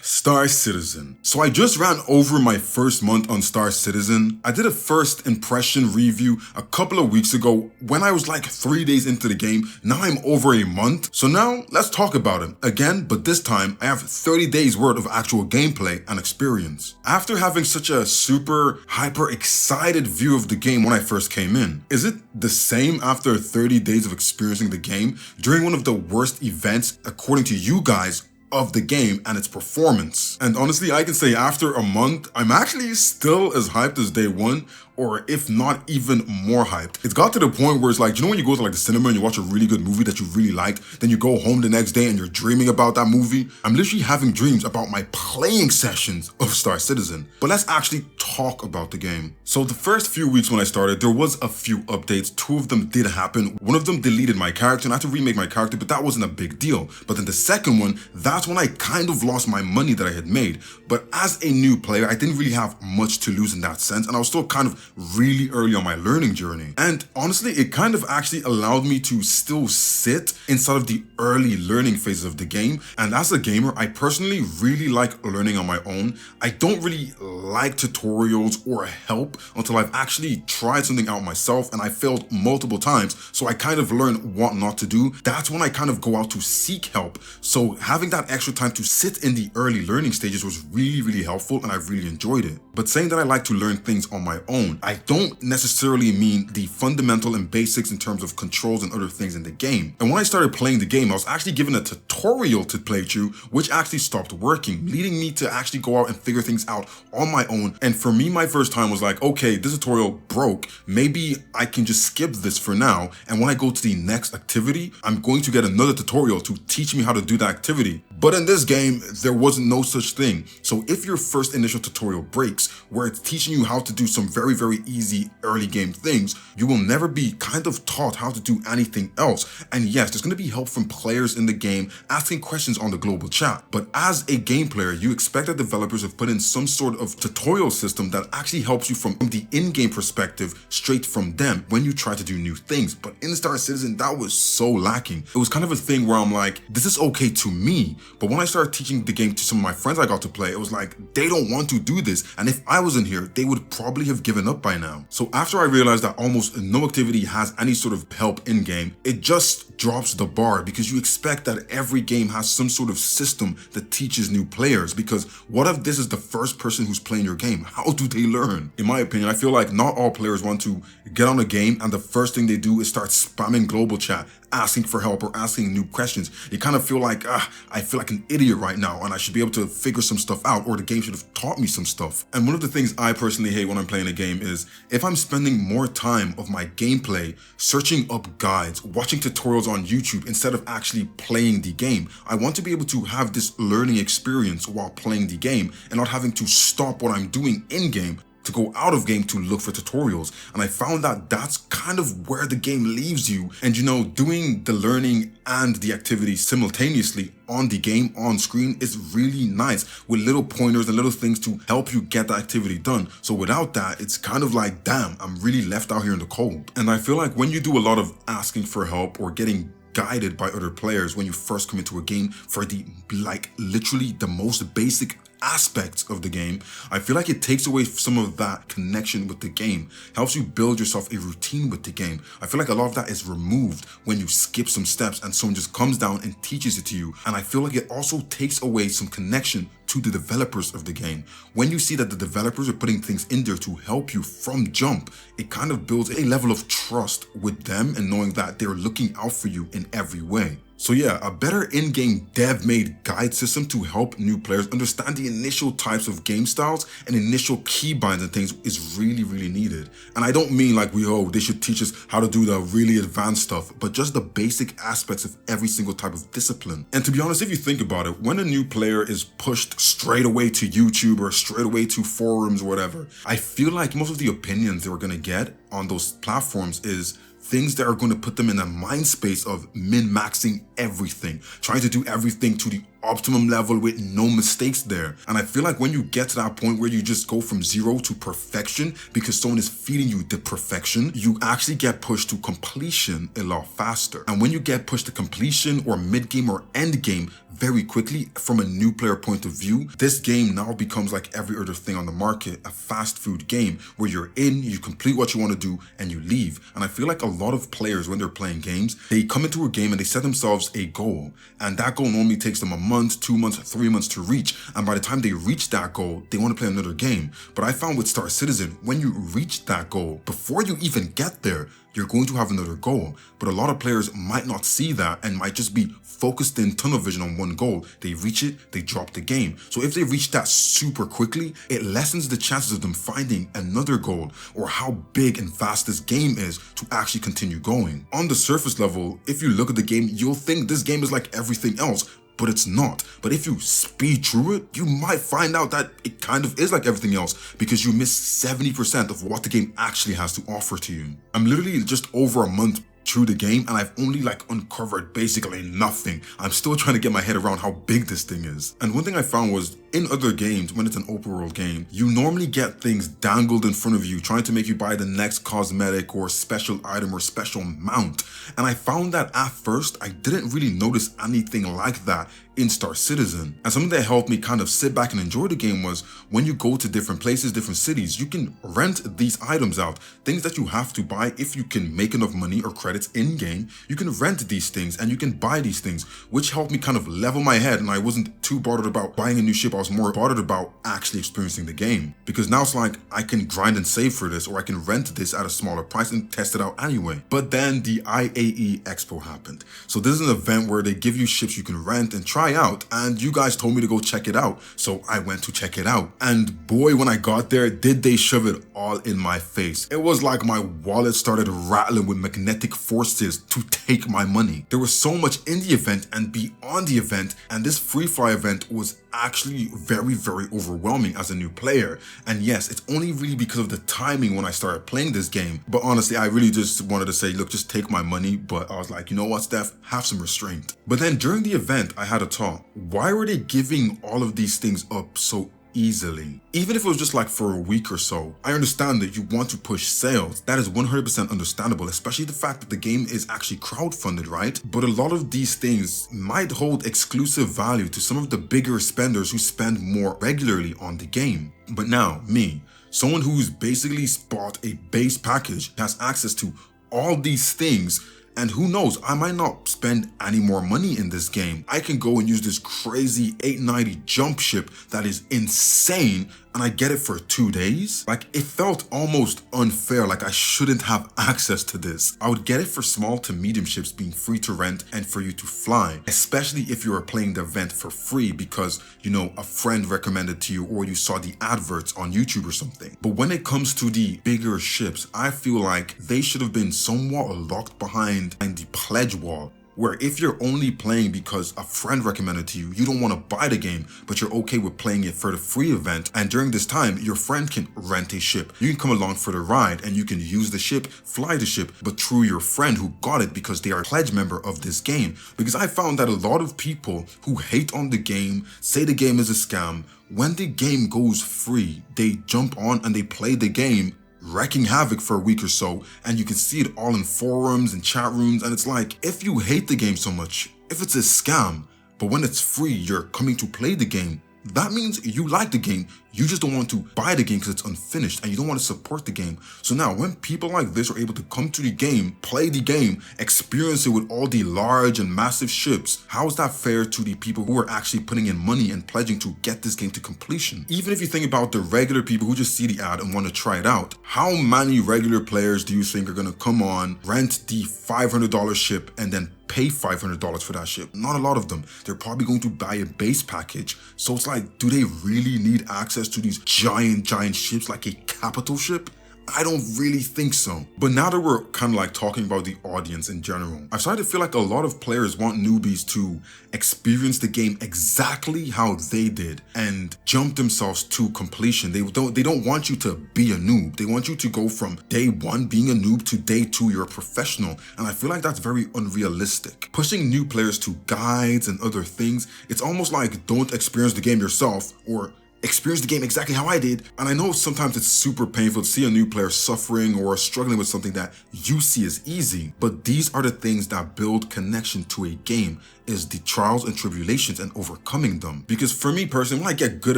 Star Citizen. So I just ran over my first month on Star Citizen. I did a first impression review a couple of weeks ago when I was like 3 days into the game. Now I'm over a month. So now let's talk about it again, but this time I have 30 days worth of actual gameplay and experience. After having such a super hyper excited view of the game when I first came in, is it the same after 30 days of experiencing the game during one of the worst events according to you guys of the game and its performance? And honestly, I can say after a month, I'm actually still as hyped as day one, or if not even more hyped. It's got to the point where it's like, you know when you go to like the cinema and you watch a really good movie that you really liked, then you go home the next day and you're dreaming about that movie? I'm literally having dreams about my playing sessions of Star Citizen. But let's actually talk about the game. So the first few weeks when I started, there was a few updates. 2 of them did happen. One of them deleted my character and I had to remake my character, but that wasn't a big deal. But then the second one, that's when I kind of lost my money that I had made. But as a new player, I didn't really have much to lose in that sense, and I was still kind of really early on my learning journey. And honestly, it kind of actually allowed me to still sit inside of the early learning phases of the game. And as a gamer, I personally really like learning on my own. I don't really like tutorials or help until I've actually tried something out myself and I failed multiple times. So I kind of learned what not to do. That's when I kind of go out to seek help. So having that extra time to sit in the early learning stages was really helpful, and I really enjoyed it. But saying that I like to learn things on my own, I don't necessarily mean the fundamental and basics in terms of controls and other things in the game. And when I started playing the game, I was actually given a tutorial to play through, which actually stopped working, leading me to actually go out and figure things out on my own. And for me, my first time was like, okay, this tutorial broke. Maybe I can just skip this for now. And when I go to the next activity, I'm going to get another tutorial to teach me how to do that activity. But in this game, there was no such thing. So if your first initial tutorial breaks, where it's teaching you how to do some very easy early game things, you will never be kind of taught how to do anything else. And yes, there's going to be help from players in the game asking questions on the global chat. But as a game player, you expect that developers have put in some sort of tutorial system that actually helps you from the in-game perspective straight from them when you try to do new things. But in Star Citizen, that was so lacking. It was kind of a thing where I'm like, this is okay to me. But when I started teaching the game to some of my friends I got to play, it was like, they don't want to do this. And if I was in here, they would probably have given up by now. So after I realized that almost no activity has any sort of help in game, it just drops the bar, because you expect that every game has some sort of system that teaches new players. Because what if this is the first person who's playing your game? How do they learn? In my opinion, I feel like not all players want to get on a game and the first thing they do is start spamming global chat, asking for help or asking new questions. You kind of feel like, I feel like an idiot right now and I should be able to figure some stuff out, or the game should have taught me some stuff. And one of the things I personally hate when I'm playing a game is if I'm spending more time of my gameplay searching up guides, watching tutorials on YouTube instead of actually playing the game. I want to be able to have this learning experience while playing the game and not having to stop what I'm doing in game to go out of game to look for tutorials. And I found that that's kind of where the game leaves you. And you know, doing the learning and the activity simultaneously on the game, on screen, is really nice, with little pointers and little things to help you get the activity done. So without that, it's kind of like, damn, I'm really left out here in the cold. And I feel like when you do a lot of asking for help or getting guided by other players when you first come into a game for the, like, literally the most basic aspects of the game, I feel like it takes away some of that connection with the game, helps you build yourself a routine with the game. I feel like a lot of that is removed when you skip some steps and someone just comes down and teaches it to you. And I feel like it also takes away some connection to the developers of the game. When you see that the developers are putting things in there to help you from jump, it kind of builds a level of trust with them and knowing that they're looking out for you in every way. So yeah, a better in-game dev-made guide system to help new players understand the initial types of game styles and initial keybinds and things is really needed. And I don't mean like they should teach us how to do the really advanced stuff, but just the basic aspects of every single type of discipline. And to be honest, if you think about it, when a new player is pushed straight away to YouTube or straight away to forums or whatever, I feel like most of the opinions they're gonna get on those platforms is things that are going to put them in a mind space of min-maxing everything, trying to do everything to the optimum level with no mistakes there. And I feel like when you get to that point where you just go from 0 to perfection because someone is feeding you the perfection, you actually get pushed to completion a lot faster. And when you get pushed to completion or mid-game or end-game very quickly from a new player point of view, this game now becomes like every other thing on the market, a fast food game where you're in, you complete what you want to do, and you leave. And I feel like a lot of players, when they're playing games, they come into a game and they set themselves a goal. And that goal normally takes them a month, 2 months, 3 months to reach. And by the time they reach that goal, they want to play another game. But I found with Star Citizen, when you reach that goal, before you even get there, you're going to have another goal. But a lot of players might not see that and might just be focused in tunnel vision on one goal. They reach it, they drop the game. So if they reach that super quickly, it lessens the chances of them finding another goal or how big and fast this game is to actually continue going. On the surface level, if you look at the game, you'll think this game is like everything else, but it's not. But if you speed through it, you might find out that it kind of is like everything else because you miss 70% of what the game actually has to offer to you. I'm literally just over a month through the game and I've only like uncovered basically nothing. I'm still trying to get my head around how big this thing is. And one thing I found was in other games, when it's an open world game, you normally get things dangled in front of you trying to make you buy the next cosmetic or special item or special mount. And I found that at first I didn't really notice anything like that in Star Citizen. And something that helped me kind of sit back and enjoy the game was when you go to different places, different cities, you can rent these items out. Things that you have to buy if you can make enough money or credits in game, you can rent these things and you can buy these things, which helped me kind of level my head. And I wasn't too bothered about buying a new ship. I was more bothered about actually experiencing the game, because now it's like I can grind and save for this, or I can rent this at a smaller price and test it out anyway. But then the IAE Expo happened. So this is an event where they give you ships you can rent and try out, and you guys told me to go check it out, so I went to check it out. And boy, when I got there, did they shove it all in my face. It was like my wallet started rattling with magnetic forces to take my money. There was so much in the event and beyond the event, and this free fly event was actually very, very overwhelming as a new player. And yes, it's only really because of the timing when I started playing this game. But honestly, I really just wanted to say, look, just take my money. But I was like, you know what, Steph, have some restraint. But then during the event, I had a thought. Why were they giving all of these things up so easily? Even if it was just like for a week or so, I understand that you want to push sales. That is 100% understandable, especially the fact that the game is actually crowdfunded, right? But a lot of these things might hold exclusive value to some of the bigger spenders who spend more regularly on the game. But now, me, someone who's basically bought a base package, has access to all these things, and who knows, I might not spend any more money in this game. I can go and use this crazy 890 jump ship that is insane, and I get it for 2 days. Like, it felt almost unfair, like I shouldn't have access to this. I would get it for small to medium ships being free to rent and for you to fly, especially if you are playing the event for free because, you know, a friend recommended to you or you saw the adverts on YouTube or something. But when it comes to the bigger ships, I feel like they should have been somewhat locked behind the pledge wall, where if you're only playing because a friend recommended to you, you don't want to buy the game, but you're okay with playing it for the free event, and during this time, your friend can rent a ship. You can come along for the ride and you can use the ship, fly the ship, but through your friend who got it because they are a pledge member of this game. Because I found that a lot of people who hate on the game, say the game is a scam, when the game goes free, they jump on and they play the game, wrecking havoc for a week or so, and you can see it all in forums and chat rooms. And it's like, if you hate the game so much, if it's a scam, but when it's free, you're coming to play the game, that means you like the game. You just don't want to buy the game because it's unfinished and you don't want to support the game. So now when people like this are able to come to the game, play the game, experience it with all the large and massive ships, how is that fair to the people who are actually putting in money and pledging to get this game to completion? Even if you think about the regular people who just see the ad and want to try it out, how many regular players do you think are going to come on, rent the $500 ship and then pay $500 for that ship? Not a lot of them. They're probably going to buy a base package. So it's like, do they really need access to these giant ships like a capital ship? I don't really think so. But now that we're kind of like talking about the audience in general, I've started to feel like a lot of players want newbies to experience the game exactly how they did and jump themselves to completion. They don't want you to be a noob. They want you to go from day one being a noob to day two you're a professional. And I feel like that's very unrealistic. Pushing new players to guides and other things, it's almost like don't experience the game yourself or experience the game exactly how I did. And I know sometimes it's super painful to see a new player suffering or struggling with something that you see as easy, but these are the things that build connection to a game, is the trials and tribulations and overcoming them. Because for me personally, when I get good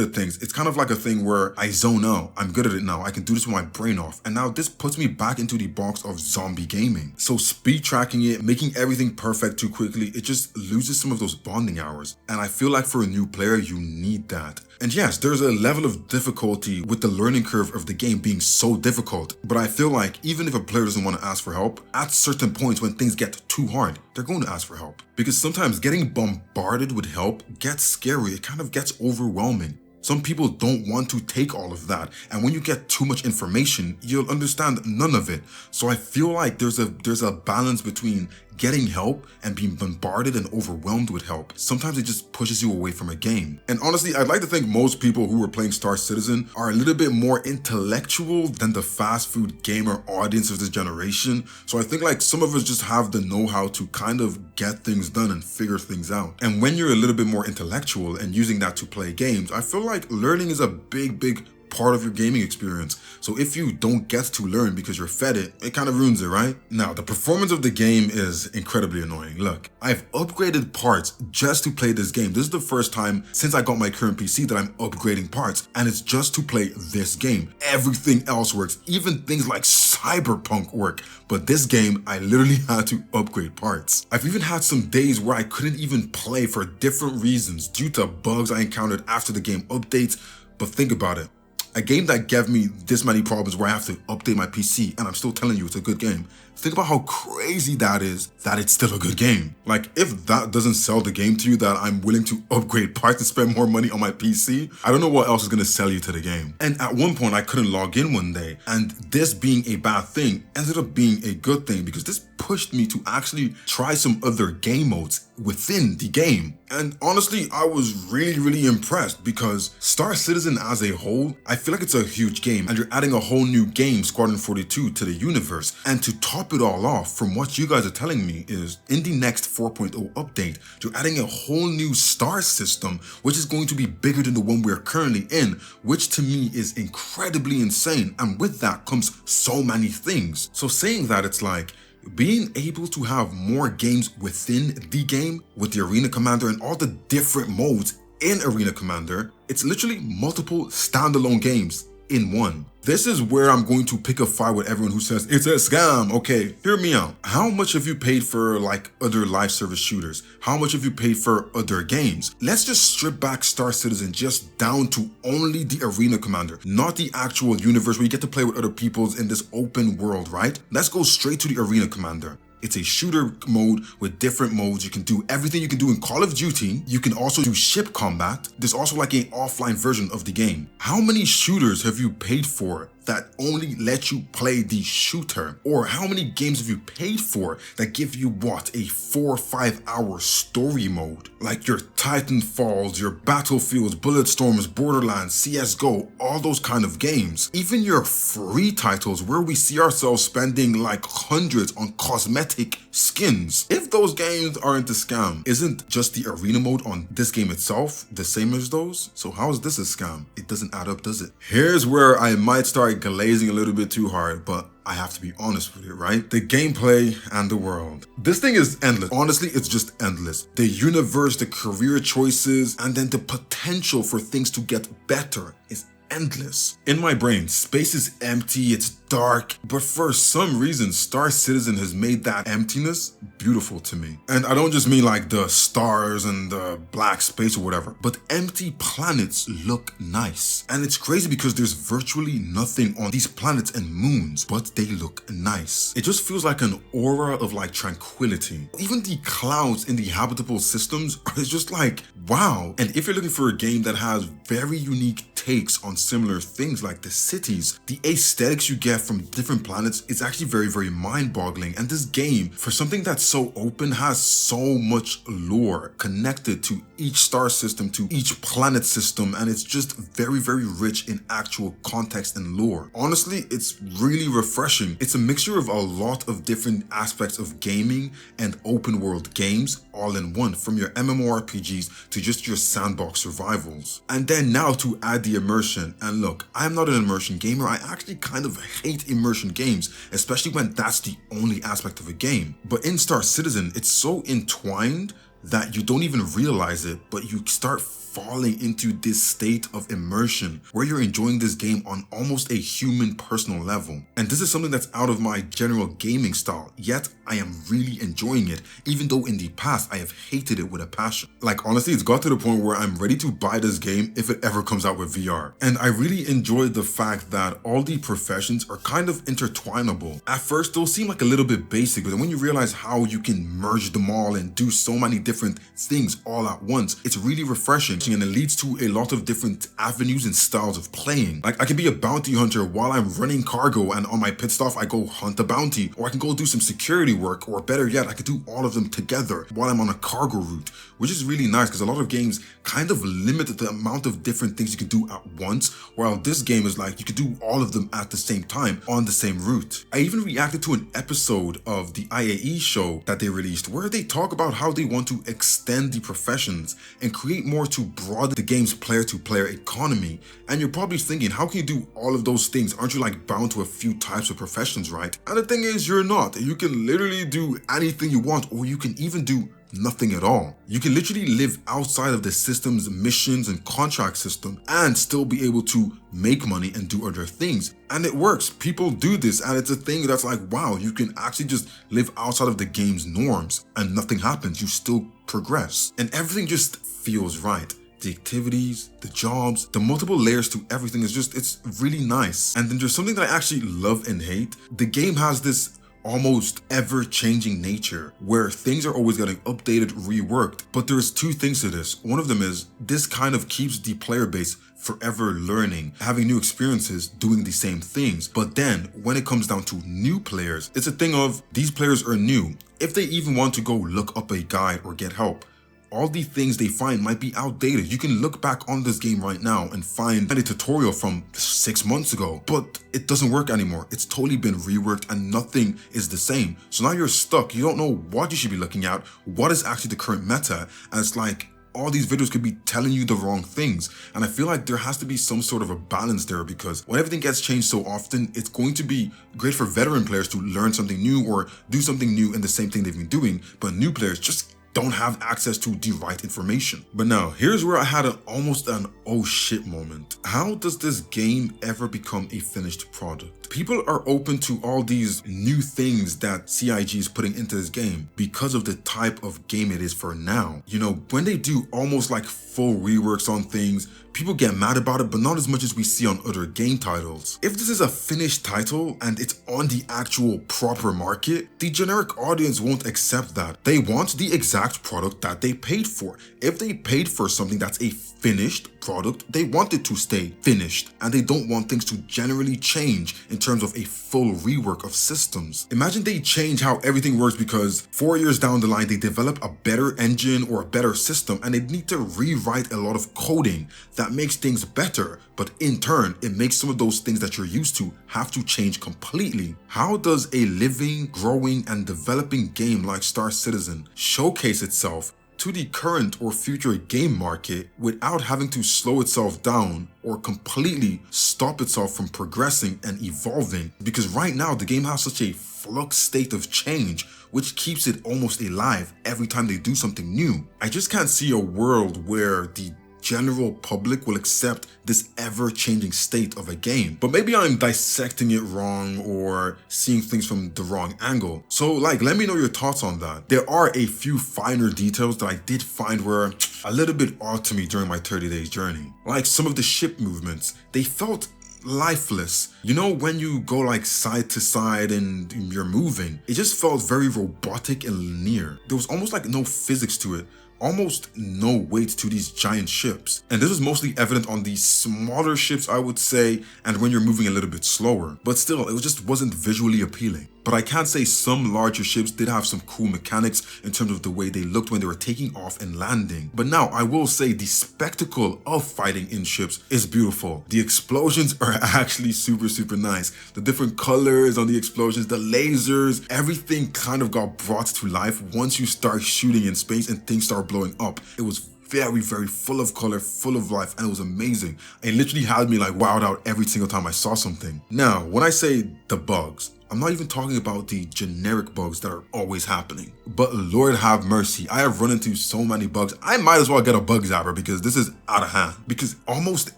at things, it's kind of like a thing where I zone out. I'm good at it now. I can do this with my brain off. And now this puts me back into the box of zombie gaming. So speed tracking it, making everything perfect too quickly, it just loses some of those bonding hours. And I feel like for a new player, you need that. And yes, there's a level of difficulty with the learning curve of the game being so difficult, but I feel like even if a player doesn't want to ask for help, at certain points when things get too hard, they're going to ask for help. Because sometimes getting bombarded with help gets scary, it kind of gets overwhelming. Some people don't want to take all of that, and when you get too much information, you'll understand none of it. So I feel like there's a balance between getting help and being bombarded and overwhelmed with help. Sometimes it just pushes you away from a game. And honestly, I'd like to think most people who are playing Star Citizen are a little bit more intellectual than the fast food gamer audience of this generation. So I think like some of us just have the know-how to kind of get things done and figure things out. And when you're a little bit more intellectual and using that to play games, I feel like learning is a big part of your gaming experience. So if you don't get to learn because you're fed it, it kind of ruins it, right? Now, the performance of the game is incredibly annoying. Look, I've upgraded parts just to play this game. This is the first time since I got my current PC that I'm upgrading parts, and it's just to play this game. Everything else works, even things like Cyberpunk work, but this game, I literally had to upgrade parts. I've even had some days where I couldn't even play for different reasons due to bugs I encountered after the game updates. But think about it. A game that gave me this many problems where I have to update my PC and I'm still telling you it's a good game. Think about how crazy that is, that it's still a good game. Like, if that doesn't sell the game to you, that I'm willing to upgrade parts and spend more money on my PC, I don't know what else is gonna sell you to the game. And at one point I couldn't log in one day, and this being a bad thing ended up being a good thing because this pushed me to actually try some other game modes within the game. And honestly, I was really impressed because Star Citizen as a whole, I feel like it's a huge game and you're adding a whole new game, Squadron 42, to the universe. And to top it all off, from what you guys are telling me, is in the next 4.0 update, you're adding a whole new star system, which is going to be bigger than the one we're currently in, which to me is incredibly insane. And with that comes so many things. So saying that, it's like, being able to have more games within the game with the Arena Commander and all the different modes in Arena Commander, it's literally multiple standalone games in one. This is where I'm going to pick a fight with everyone who says it's a scam. Okay, hear me out. How much have you paid for like other live service shooters? How much have you paid for other games? Let's just strip back Star Citizen just down to only the Arena Commander, not the actual universe where you get to play with other peoples in this open world, right? Let's go straight to the Arena Commander. It's a shooter mode with different modes. You can do everything you can do in Call of Duty. You can also do ship combat. There's also like an offline version of the game. How many shooters have you paid for that only let you play the shooter? Or how many games have you paid for that give you what, a 4 or 5 hour story mode? Like your Titanfalls, your Battlefields, Bulletstorms, Borderlands, CSGO, all those kind of games. Even your free titles where we see ourselves spending like hundreds on cosmetic skins. If those games aren't a scam, isn't just the arena mode on this game itself the same as those? So how is this a scam? It doesn't add up, does it? Here's where I might start glazing a little bit too hard, but I have to be honest with it, right? The gameplay and the world. This thing is endless. Honestly, it's just endless. The universe, the career choices, and then the potential for things to get better is endless. In my brain, space is empty, it's dark, but for some reason, Star Citizen has made that emptiness beautiful to me. And I don't just mean like the stars and the black space or whatever, but empty planets look nice. And it's crazy because there's virtually nothing on these planets and moons, but they look nice. It just feels like an aura of like tranquility. Even the clouds in the habitable systems is just like, wow. And if you're looking for a game that has very unique takes on similar things like the cities, the aesthetics you get get from different planets is actually very, very mind-boggling. And this game, for something that's so open, has so much lore connected to each star system, to each planet system, and it's just very, very rich in actual context and lore. Honestly, it's really refreshing. It's a mixture of a lot of different aspects of gaming and open world games all in one, from your MMORPGs to just your sandbox survivals. And then now to add the immersion. And look, I'm not an immersion gamer. I actually kind of hate immersion games, especially when that's the only aspect of a game. But in Star Citizen, it's so entwined that you don't even realize it, but you start falling into this state of immersion where you're enjoying this game on almost a human personal level. And this is something that's out of my general gaming style, yet I am really enjoying it, even though in the past I have hated it with a passion. Like honestly, it's got to the point where I'm ready to buy this game if it ever comes out with VR. And I really enjoyed the fact that all the professions are kind of intertwinable. At first, they'll seem like a little bit basic, but then when you realize how you can merge them all and do so many different things all at once, it's really refreshing. And it leads to a lot of different avenues and styles of playing. Like I can be a bounty hunter while I'm running cargo, and on my pit stop I go hunt a bounty, or I can go do some security work, or better yet, I could do all of them together while I'm on a cargo route, which is really nice because a lot of games kind of limit the amount of different things you can do at once, while this game is like you can do all of them at the same time on the same route. I even reacted to an episode of the IAE show that they released where they talk about how they want to extend the professions and create more to broaden the game's player-to-player economy. And you're probably thinking, how can you do all of those things? Aren't you like bound to a few types of professions, right? And the thing is, you're not. You can literally do anything you want, or you can even do nothing at all. You can literally live outside of the system's missions and contract system and still be able to make money and do other things. And it works. People do this, and it's a thing that's like, wow, you can actually just live outside of the game's norms and nothing happens. You still progress and everything just feels right. The activities, the jobs, the multiple layers to everything is just, it's really nice. And then there's something that I actually love and hate. The game has this almost ever-changing nature where things are always getting updated, reworked. But there's two things to this. One of them is this kind of keeps the player base forever learning, having new experiences, doing the same things. But then when it comes down to new players, it's a thing of these players are new. If they even want to go look up a guide or get help, all the things they find might be outdated. You can look back on this game right now and find a tutorial from 6 months ago, but it doesn't work anymore. It's totally been reworked and nothing is the same. So now you're stuck. You don't know what you should be looking at, what is actually the current meta, and it's like all these videos could be telling you the wrong things. And I feel like there has to be some sort of a balance there, because when everything gets changed so often, it's going to be great for veteran players to learn something new or do something new in the same thing they've been doing, but new players just don't have access to the right information. But now, here's where I had almost an oh shit moment. How does this game ever become a finished product? People are open to all these new things that CIG is putting into this game because of the type of game it is for now. You know, when they do almost like full reworks on things, people get mad about it, but not as much as we see on other game titles. If this is a finished title and it's on the actual proper market, the generic audience won't accept that. They want the exact product that they paid for. If they paid for something that's a finished product, they want it to stay finished, and they don't want things to generally change in terms of a full rework of systems. Imagine they change how everything works because 4 years down the line they develop a better engine or a better system and they need to rewrite a lot of coding that makes things better, but in turn it makes some of those things that you're used to have to change completely. How does a living, growing and developing game like Star Citizen showcase itself to the current or future game market without having to slow itself down or completely stop itself from progressing and evolving? Because right now the game has such a flux state of change, which keeps it almost alive every time they do something new. I just can't see a world where the general public will accept this ever-changing state of a game. But maybe I'm dissecting it wrong or seeing things from the wrong angle. So let me know your thoughts on that. There are a few finer details that I did find were a little bit odd to me during my 30 days journey. Like some of the ship movements, they felt lifeless. You know, when you go like side to side and you're moving, it just felt very robotic and linear. There was almost like no physics to it, almost no weight to these giant ships. And this was mostly evident on these smaller ships, I would say, and when you're moving a little bit slower. But still, it just wasn't visually appealing. But I can say some larger ships did have some cool mechanics in terms of the way they looked when they were taking off and landing. But now, I will say the spectacle of fighting in ships is beautiful. The explosions are actually super nice. The different colors on the explosions, the lasers, everything kind of got brought to life once you start shooting in space and things start blowing up. It was very full of color, full of life, and it was amazing. It literally had me like wowed out every single time I saw something. Now, when I say the bugs, I'm not even talking about the generic bugs that are always happening. But Lord have mercy, I have run into so many bugs. I might as well get a bug zapper because this is out of hand. Because almost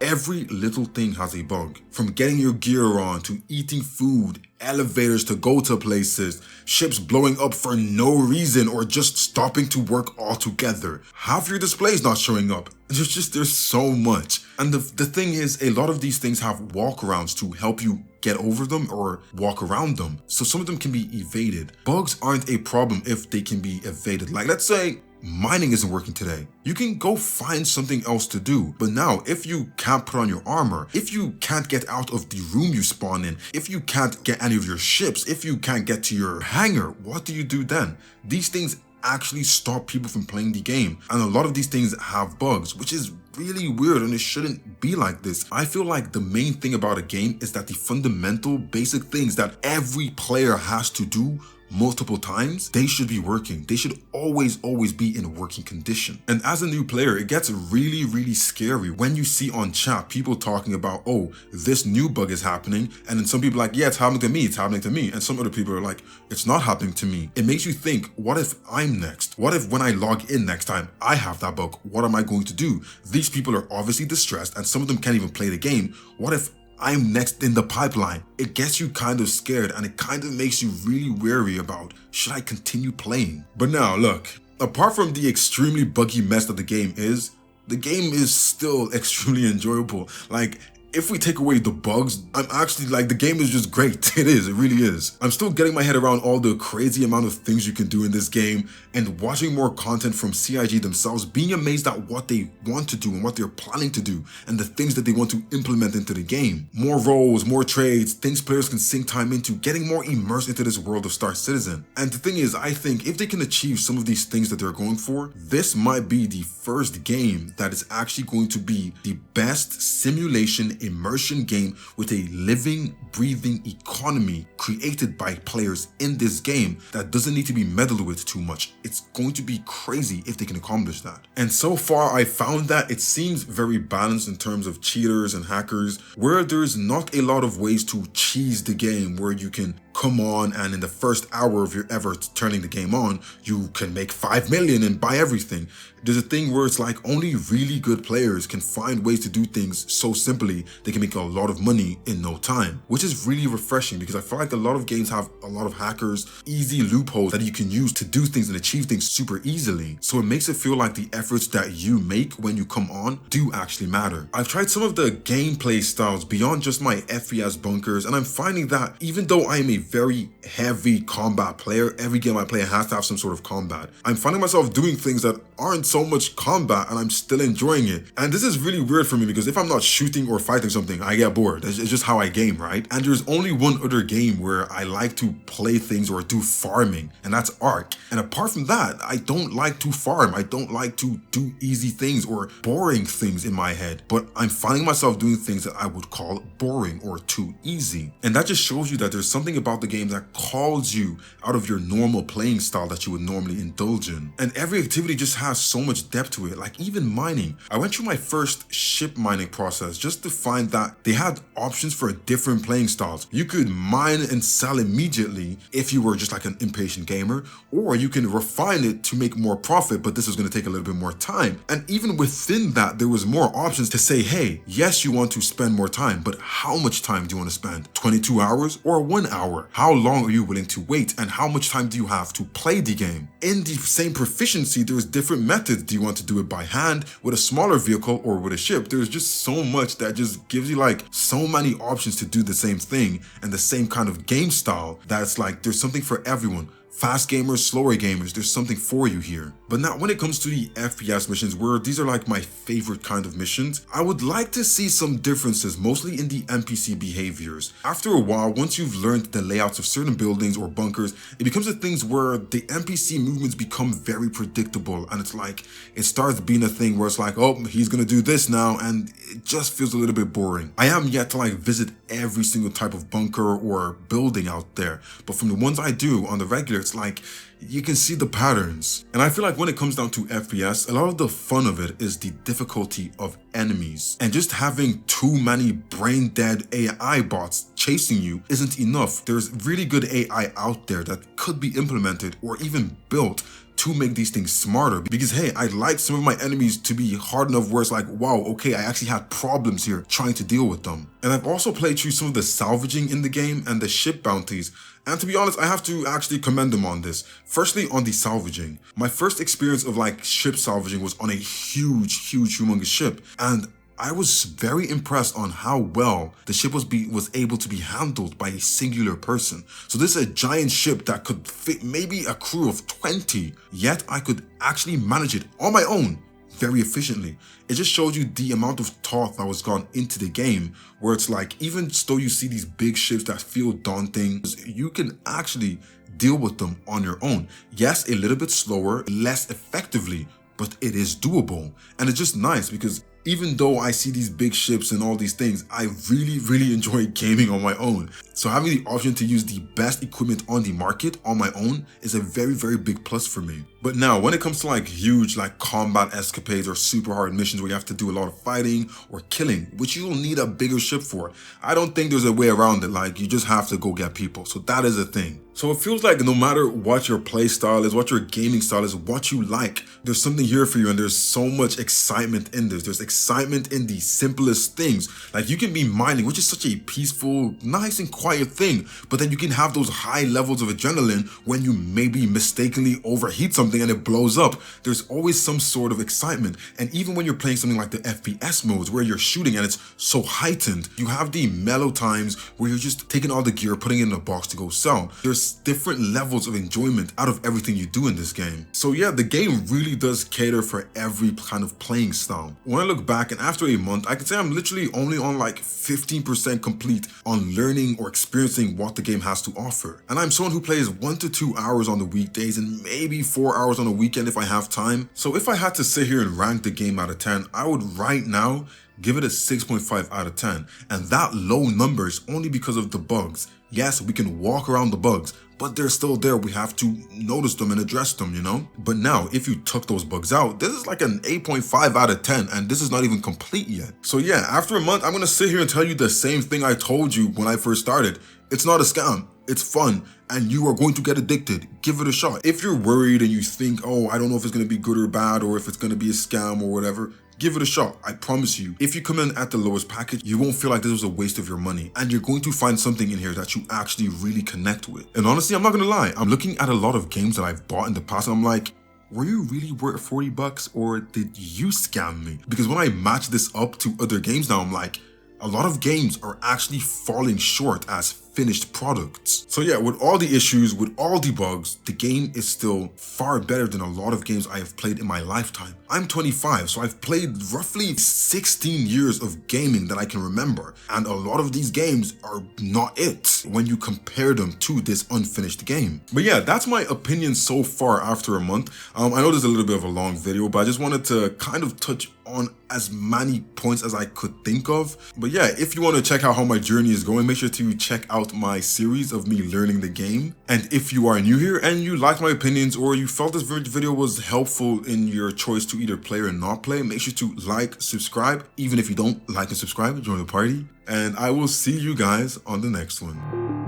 every little thing has a bug. From getting your gear on, to eating food, elevators to go to places, ships blowing up for no reason or just stopping to work altogether. Half your displays not showing up. There's so much. And the thing is, a lot of these things have walkarounds to help you get over them or walk around them. So some of them can be evaded. Bugs aren't a problem if they can be evaded. Like, let's say mining isn't working today. You can go find something else to do. But now, if you can't put on your armor, if you can't get out of the room you spawn in, if you can't get any of your ships, if you can't get to your hangar, what do you do then? These things actually stop people from playing the game. And a lot of these things have bugs, which is really weird, and it shouldn't be like this. I feel like the main thing about a game is that the fundamental basic things that every player has to do multiple times, they should be working. They should always be in working condition. And as a new player, it gets really scary when you see on chat people talking about, oh, this new bug is happening, and then some people are like, yeah, it's happening to me, and some other people are like, it's not happening to me. It makes you think, what if I'm next? What if when I log in next time, I have that bug? What am I going to do? These people are obviously distressed, and some of them can't even play the game. What if I'm next in the pipeline? It gets you kind of scared, and it kind of makes you really wary about, should I continue playing? But now look, apart from the extremely buggy mess that the game is still extremely enjoyable. Like, if we take away the bugs, I'm actually like, the game is just great. It really is. I'm still getting my head around all the crazy amount of things you can do in this game, and watching more content from CIG themselves, being amazed at what they want to do and what they're planning to do, and the things that they want to implement into the game. More roles, more trades, things players can sink time into, getting more immersed into this world of Star Citizen. And the thing is, I think if they can achieve some of these things that they're going for, this might be the first game that is actually going to be the best simulation immersion game with a living, breathing economy created by players in this game that doesn't need to be meddled with too much. It's going to be crazy if they can accomplish that. And so far, I found that it seems very balanced in terms of cheaters and hackers, where there's not a lot of ways to cheese the game, where you can come on and in the first hour of your ever turning the game on, you can make 5 million and buy everything. There's a thing where it's like only really good players can find ways to do things so simply they can make a lot of money in no time, which is really refreshing, because I feel like a lot of games have a lot of hackers, easy loopholes that you can use to do things and achieve things super easily. So it makes it feel like the efforts that you make when you come on do actually matter. I've tried some of the gameplay styles beyond just my FPS bunkers, and I'm finding that even though I am a very heavy combat player, every game I play has to have some sort of combat, I'm finding myself doing things that aren't so much combat and I'm still enjoying it. And this is really weird for me, because if I'm not shooting or fighting something, I get bored. It's just how I game, right? And there's only one other game where I like to play things or do farming, and that's Ark. And apart from that, I don't like to farm. I don't like to do easy things or boring things in my head, but I'm finding myself doing things that I would call boring or too easy. And that just shows you that there's something about the game that calls you out of your normal playing style that you would normally indulge in. And every activity just has so much depth to it. Like even mining, I went through my first ship mining process just to find that they had options for different playing styles. You could mine and sell immediately if you were just like an impatient gamer, or you can refine it to make more profit, but this is going to take a little bit more time. And even within that, there was more options to say, hey, yes, you want to spend more time, but how much time do you want to spend? 22 hours or 1 hour? How long are you willing to wait, and how much time do you have to play the game? In the same proficiency, there's different methods. Do you want to do it by hand, with a smaller vehicle, or with a ship? There's just so much that just gives you like so many options to do the same thing and the same kind of game style that it's like there's something for everyone. Fast gamers, slower gamers, there's something for you here. But now when it comes to the FPS missions, where these are like my favorite kind of missions, I would like to see some differences, mostly in the NPC behaviors. After a while, once you've learned the layouts of certain buildings or bunkers, it becomes a thing where the NPC movements become very predictable, and it's like, it starts being a thing where it's like, oh, he's gonna do this now, and it just feels a little bit boring. I am yet to like visit every single type of bunker or building out there, but from the ones I do on the regular, it's like you can see the patterns. And I feel like when it comes down to FPS, a lot of the fun of it is the difficulty of enemies. And just having too many brain dead AI bots chasing you isn't enough. There's really good AI out there that could be implemented or even built to make these things smarter, because hey, I like some of my enemies to be hard enough where it's like, wow, okay, I actually had problems here trying to deal with them. And I've also played through some of the salvaging in the game and the ship bounties, and to be honest, I have to actually commend them on this. Firstly, on the salvaging. My first experience of like ship salvaging was on a huge, humongous ship, and I was very impressed on how well the ship was able to be handled by a singular person. So this is a giant ship that could fit maybe a crew of 20, yet I could actually manage it on my own very efficiently. It just shows you the amount of thought that was gone into the game, where it's like, even though you see these big ships that feel daunting, you can actually deal with them on your own. Yes, a little bit slower, less effectively, but it is doable. And it's just nice because even though I see these big ships and all these things, I really enjoy gaming on my own. So having the option to use the best equipment on the market on my own is a very big plus for me. But now when it comes to like huge like combat escapades or super hard missions where you have to do a lot of fighting or killing, which you'll need a bigger ship for, I don't think there's a way around it. Like, you just have to go get people. So that is a thing. So it feels like no matter what your play style is, what your gaming style is, what you like, there's something here for you, and there's so much excitement in this. There's excitement in the simplest things. Like, you can be mining, which is such a peaceful, nice and quiet thing, but then you can have those high levels of adrenaline when you maybe mistakenly overheat something and it blows up. There's always some sort of excitement. And even when you're playing something like the FPS modes where you're shooting and it's so heightened, you have the mellow times where you're just taking all the gear, putting it in a box to go sell. There's different levels of enjoyment out of everything you do in this game. So yeah, the game really does cater for every kind of playing style. When I look back, and after a month, I can say I'm literally only on like 15% complete on learning or experiencing what the game has to offer. And I'm someone who plays 1 to 2 hours on the weekdays and maybe 4 hours on a weekend if I have time. So if I had to sit here and rank the game out of 10, I would right now give it a 6.5 out of 10. And that low number is only because of the bugs. Yes, we can walk around the bugs, but they're still there. We have to notice them and address them, you know? But now, if you took those bugs out, this is like an 8.5 out of 10, and this is not even complete yet. So yeah, after a month, I'm gonna sit here and tell you the same thing I told you when I first started. It's not a scam, it's fun, and you are going to get addicted. Give it a shot. If you're worried and you think, oh, I don't know if it's gonna be good or bad, or if it's gonna be a scam or whatever, give it a shot. I promise you, if you come in at the lowest package, you won't feel like this was a waste of your money, and you're going to find something in here that you actually really connect with. And honestly, I'm not gonna lie, I'm looking at a lot of games that I've bought in the past, and I'm like, were you really worth 40 bucks or did you scam me? Because when I match this up to other games now, I'm like, a lot of games are actually falling short as finished products. So yeah, with all the issues, with all the bugs, the game is still far better than a lot of games I have played in my lifetime. I'm 25, so I've played roughly 16 years of gaming that I can remember, and a lot of these games are not it when you compare them to this unfinished game. But yeah, that's my opinion so far after a month. I know this is a little bit of a long video, but I just wanted to kind of touch on as many points as I could think of. But yeah, if you want to check out how my journey is going, make sure to check out my series of me learning the game. And if you are new here and you like my opinions, or you felt this video was helpful in your choice to either play or not play, make sure to like, subscribe. Even if you don't like and subscribe, join the party. And I will see you guys on the next one.